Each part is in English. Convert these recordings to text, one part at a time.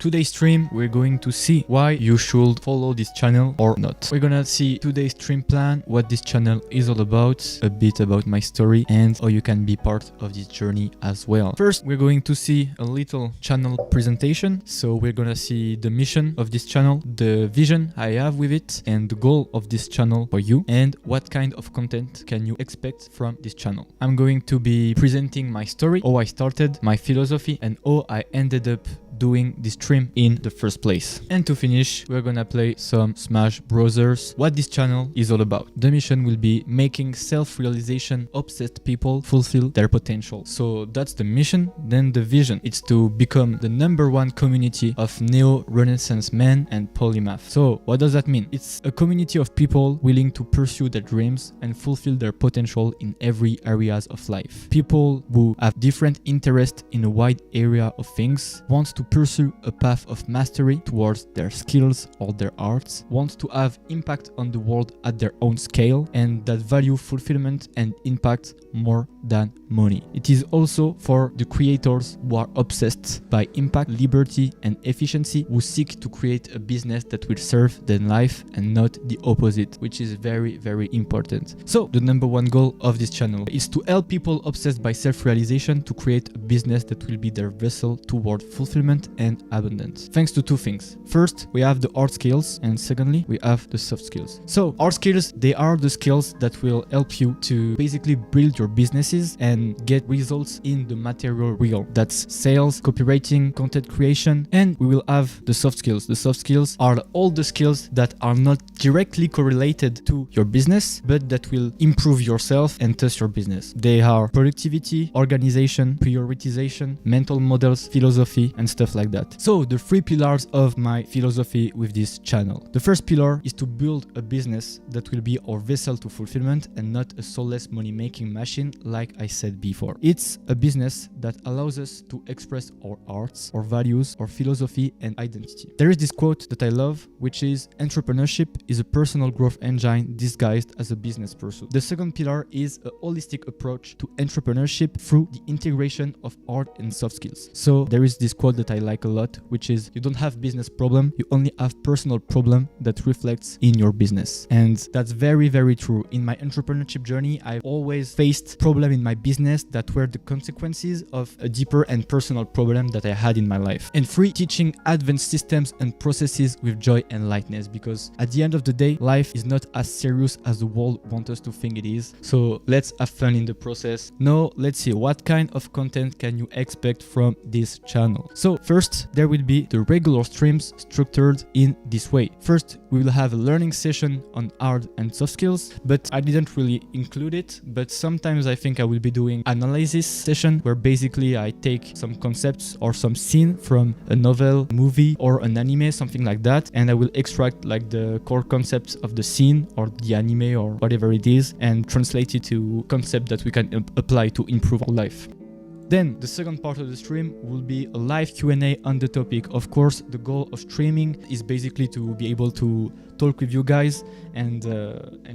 today's stream, we're going to see why you should follow this channel or not. We're gonna see today's stream plan, what this channel is all about, a bit about my story, and how you can be part of this journey as well. First, we're going to see a little channel presentation. So we're gonna see the mission of this channel, the vision I have with it, and the goal of this channel for you, and what kind of content can you expect from this channel. I'm going to be presenting my story, how I started, my philosophy, and how I ended up doing this stream in the first place. And to finish, we're gonna play some Smash Brothers, what this channel is all about. The mission will be making self-realization obsessed people fulfill their potential. So that's the mission. Then the vision, it's to become the #1 community of neo-renaissance men and polymath. So what does that mean? It's a community of people willing to pursue their dreams and fulfill their potential in every areas of life. People who have different interests in a wide area of things, want to pursue a path of mastery towards their skills or their arts, want to have impact on the world at their own scale, and that value fulfillment and impact more than money. It is also for the creators who are obsessed by impact, liberty, and efficiency, who seek to create a business that will serve their life and not the opposite, which is very, very important. So the #1 goal of this channel is to help people obsessed by self-realization to create a business that will be their vessel toward fulfillment and abundance. Thanks to two things. First, we have the hard skills, and secondly, we have the soft skills. So hard skills, they are the skills that will help you to basically build your businesses and get results in the material realm. That's sales, copywriting, content creation, and we will have the soft skills. The soft skills are all the skills that are not directly correlated to your business, but that will improve yourself and thus your business. They are productivity, organization, prioritization, mental models, philosophy, and stuff like that. So the 3 pillars of my philosophy with this channel. The first pillar is to build a business that will be our vessel to fulfillment and not a soulless money-making machine like I said before. It's a business that allows us to express our arts, our values, our philosophy, and identity. There is this quote that I love, which is, "Entrepreneurship is a personal growth engine disguised as a business pursuit." The second pillar is a holistic approach to entrepreneurship through the integration of art and soft skills. So there is this quote that I like a lot, which is, "You don't have business problem, you only have personal problem that reflects in your business." And that's very, very true. In my entrepreneurship journey, I've always faced problem in my business that were the consequences of a deeper and personal problem that I had in my life. And 3, teaching advanced systems and processes with joy and lightness, because at the end of the day, life is not as serious as the world wants us to think it is. So let's have fun in the process. Now, let's see what kind of content can you expect from this channel. So first, there will be the regular streams structured in this way. First, we will have a learning session on hard and soft skills, but I didn't really include it. But sometimes I think I will be doing analysis session where basically I take some concepts or some scene from a novel, movie, or an anime, something like that, and I will extract like the core concepts of the scene or the anime or whatever it is and translate it to concept that we can apply to improve our life. Then the second part of the stream will be a live Q&A on the topic. Of course, the goal of streaming is basically to be able to talk with you guys and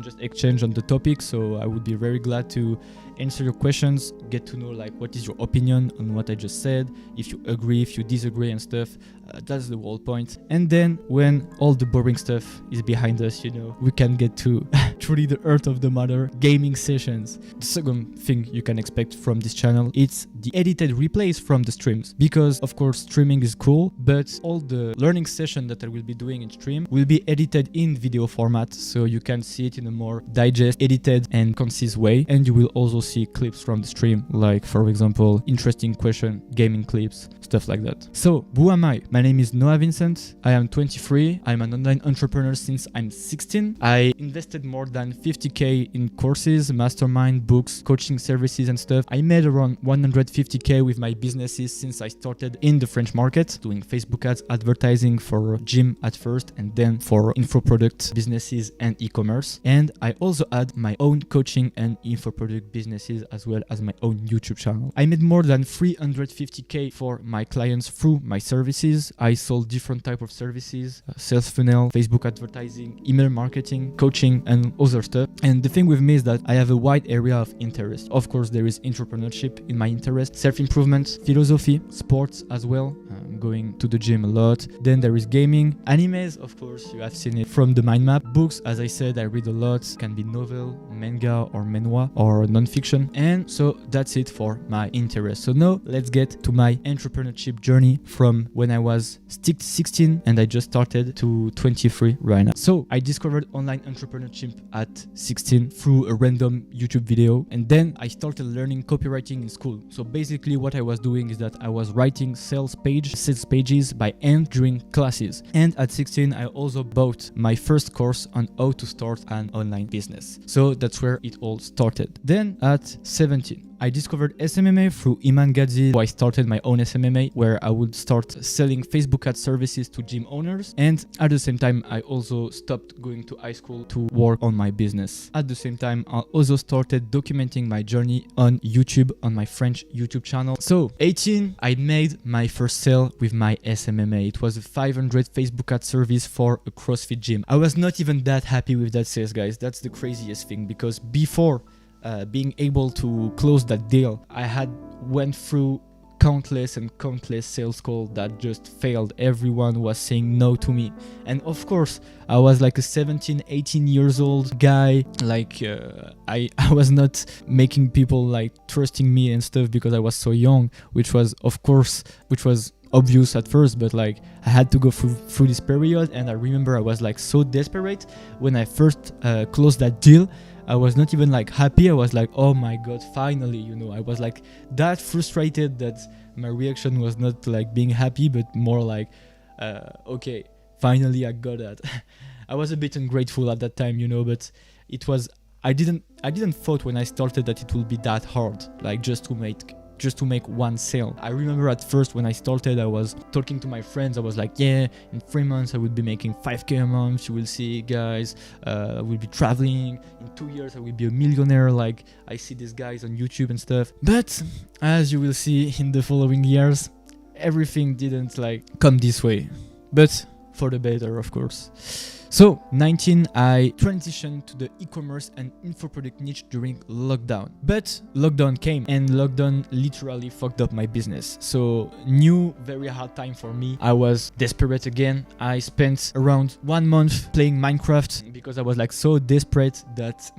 just exchange on the topic. So I would be very glad to answer your questions, get to know like what is your opinion on what I just said, if you agree, if you disagree and stuff. That's the whole point. And then when all the boring stuff is behind us, you know, we can get to truly the heart of the matter, gaming sessions. The second thing you can expect from this channel, it's the edited replays from the streams, because of course streaming is cool, but all the learning session that I will be doing in stream will be edited in video format, so you can see it in a more digest, edited and concise way. And you will also see clips from the stream, like for example, interesting question, gaming clips, stuff like that. So who am I? My name is Noah Vincent. I am 23. I'm an online entrepreneur since I'm 16. I invested more than 50k in courses, mastermind, books, coaching services and stuff. I made around 150k with my businesses since I started in the French market, doing Facebook ads, advertising for gym at first, and then for infoproduct businesses and e-commerce. And I also had my own coaching and infoproduct business businesses as well as my own YouTube channel. I made more than 350k for my clients through my services. I sold different type of services, sales funnel, Facebook advertising, email marketing, coaching, and other stuff. And the thing with me is that I have a wide area of interest. Of course, there is entrepreneurship in my interest, self-improvement, philosophy, sports as well. I'm going to the gym a lot. Then there is gaming, animes, of course, you have seen it from the mind map. Books, as I said, I read a lot. Can be novel, manga, or manhwa, or non-fiction. And so that's it for my interest. So now let's get to my entrepreneurship journey from when I was 16 and I just started to 23 right now. So I discovered online entrepreneurship at 16 through a random YouTube video, and then I started learning copywriting in school. So basically what I was doing is that I was writing sales pages by hand during classes. And at 16 I also bought my first course on how to start an online business. So that's where it all started. Then at 17 I discovered SMMA through Iman Gadzi. So I started my own SMMA where I would start selling Facebook ad services to gym owners. And at the same time, I also stopped going to high school to work on my business. At the same time, I also started documenting my journey on YouTube, on my French YouTube channel. So 18, I made my first sale with my SMMA. It was a 500 Facebook ad service for a CrossFit gym. I was not even that happy with that sales, guys. That's the craziest thing, because before being able to close that deal, I had went through countless sales calls that just failed. Everyone was saying no to me. And of course, I was like a 17, 18 years old guy. Like I was not making people like trusting me and stuff because I was so young, which was obvious at first, but like I had to go through this period. And I remember I was like so desperate when I first closed that deal. I was not even like happy. I was like, oh my god, finally, I was like that frustrated that my reaction was not like being happy, but more like, okay, finally I got that. I was a bit ungrateful at that time, but it was, I didn't thought when I started that it would be that hard, like just to make one sale. I remember at first when I started, I was talking to my friends. I was like, yeah, in 3 months I will be making 5k a month. You will see, guys. I will be traveling. In 2 years I will be a millionaire. Like I see these guys on YouTube and stuff. But as you will see in the following years, everything didn't like come this way. But for the better, of course. So 19, I transitioned to the e-commerce and infoproduct niche during lockdown. But lockdown came and lockdown literally fucked up my business. So new, very hard time for me. I was desperate again. I spent around 1 month playing Minecraft because I was like so desperate that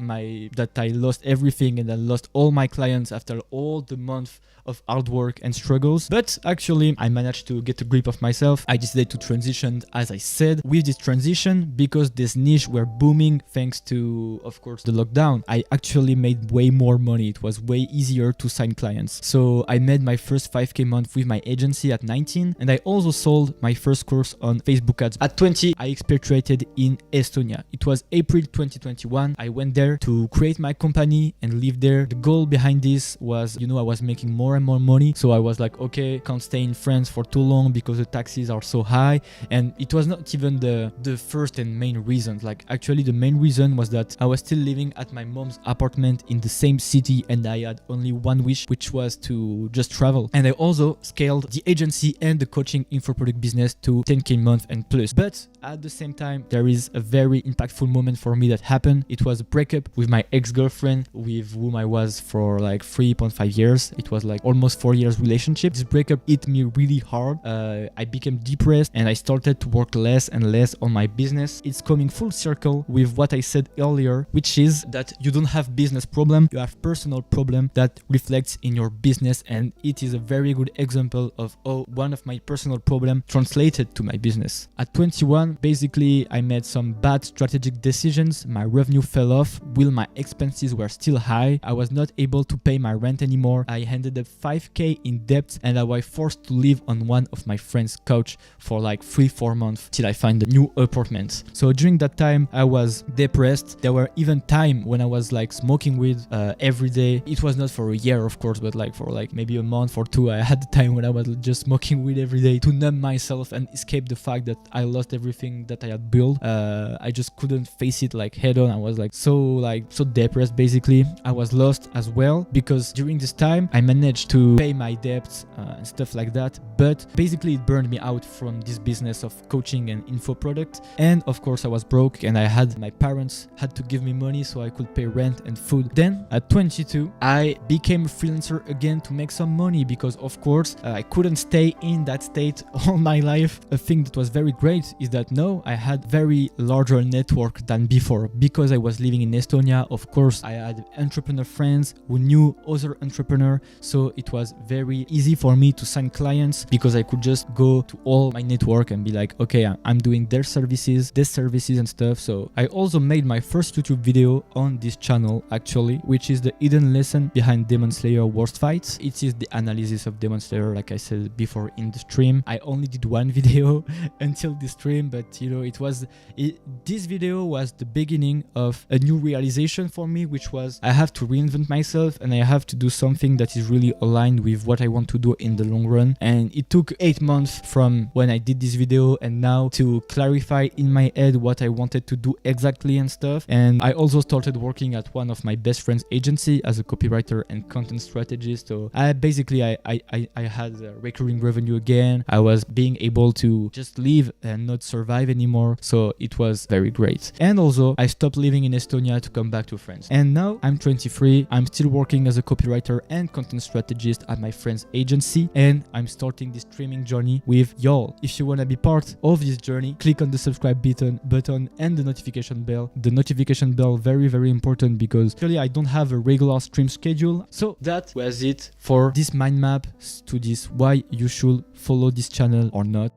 I lost everything and I lost all my clients after all the month of hard work and struggles. But actually I managed to get a grip of myself. I decided to transition, as I said. With this transition, because this niche were booming thanks to, of course, the lockdown, I actually made way more money. It was way easier to sign clients. So I made my first 5k month with my agency at 19, and I also sold my first course on Facebook ads. At 20, I expatriated in Estonia. It was April 2021. I went there to create my company and live there. The goal behind this was, I was making more and more money. So I was like, okay, can't stay in France for too long because the taxes are so high. And it was not even the first and main reason. Like actually the main reason was that I was still living at my mom's apartment in the same city and I had only one wish, which was to just travel. And I also scaled the agency and the coaching infoproduct business to 10k month and plus. But at the same time, there is a very impactful moment for me that happened. It was a breakup with my ex-girlfriend with whom I was for like 3.5 years. It was like almost 4 years relationship. This breakup hit me really hard. I became depressed and I started to work less and less on my business. It's coming full circle with what I said earlier, which is that you don't have business problem, you have personal problem that reflects in your business. And it is a very good example of how one of my personal problem translated to my business. At 21, basically I made some bad strategic decisions. My revenue fell off while my expenses were still high. I was not able to pay my rent anymore. I ended up 5k in debt and I was forced to live on one of my friend's couch for like 3-4 months till I find a new apartment. So during that time, I was depressed. There were even time when I was like smoking weed every day. It was not for a year, of course, but like for like maybe a month or two, I had the time when I was just smoking weed every day to numb myself and escape the fact that I lost everything that I had built. I just couldn't face it like head on. I was like so depressed. Basically, I was lost as well because during this time I managed to pay my debts and stuff like that. But basically, it burned me out from this business of coaching and info product. And of course, I was broke and my parents had to give me money so I could pay rent and food. Then at 22, I became a freelancer again to make some money because of course I couldn't stay in that state all my life. A thing that was very great is that now I had very larger network than before because I was living in Estonia. Of course, I had entrepreneur friends who knew other entrepreneurs, so it was very easy for me to sign clients because I could just go to all my network and be like, okay, I'm doing their services and stuff. So I also made my first YouTube video on this channel actually, which is the hidden lesson behind Demon Slayer worst fights. It is the analysis of Demon Slayer, like I said before in the stream. I only did one video until this stream, but you know, this video was the beginning of a new realization for me, which was I have to reinvent myself and I have to do something that is really aligned with what I want to do in the long run. And it took 8 months from when I did this video and now to clarify in my head what I wanted to do exactly and stuff. And I also started working at one of my best friend's agency as a copywriter and content strategist. So I had a recurring revenue again. I was being able to just live and not survive anymore. So it was very great. And also I stopped living in Estonia to come back to France. And now I'm 23. I'm still working as a copywriter and content strategist at my friend's agency. And I'm starting this streaming journey with y'all. If you want to be part of this journey, click on the subscribe button and the notification bell. The notification bell, very, very important because actually I don't have a regular stream schedule. So that was it for this mind map to this why you should follow this channel or not.